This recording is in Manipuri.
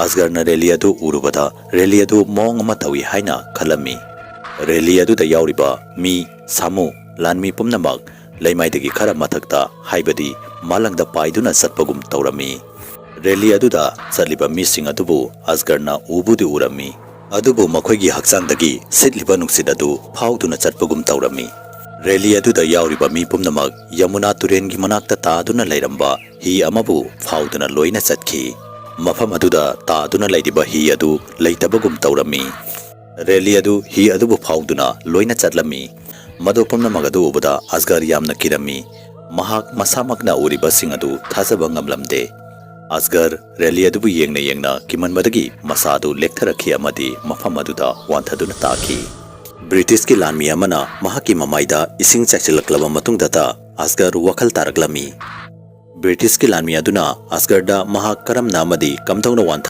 Ajgarna rally adu urubada rally adu mong ama tawi haina khalami. Rally adu da yauriba mi samu lanmi pumnamak leimaidagi khara mathakta haibadi malangda paiduna satpagum taurami. Rally adu da satliba mising adubu Ajgarna ubudi urami. Adubu makhoigi haksangdagi sitliba nungsit adu phauduna satpagum taurami. Rally adu da yauriba mi pumnamak Yamuna turengi manakta taaduna leiramba hi amabu phauduna loina satki. Mafam aduda taaduna leidiba hi adu leitabagum taurami. Rally adu hi adubu phauduna loina chatlami. Madu pumnamak adu ubada Ajgar yamna kirami. Mahak masamakna uriba sing adu thasaba ngamlamde. Ajgar rally adubu yengna kimanmadagi masadu lektarakhi amadi mafam aduda wanthaduna taki. British ki lanmi amana mahaki mamaida ising chakchilaklaba matungda ta Ajgar wakhal taraklami. British ki lanmi aduna Ajgar da mahak karam namadi kamtongna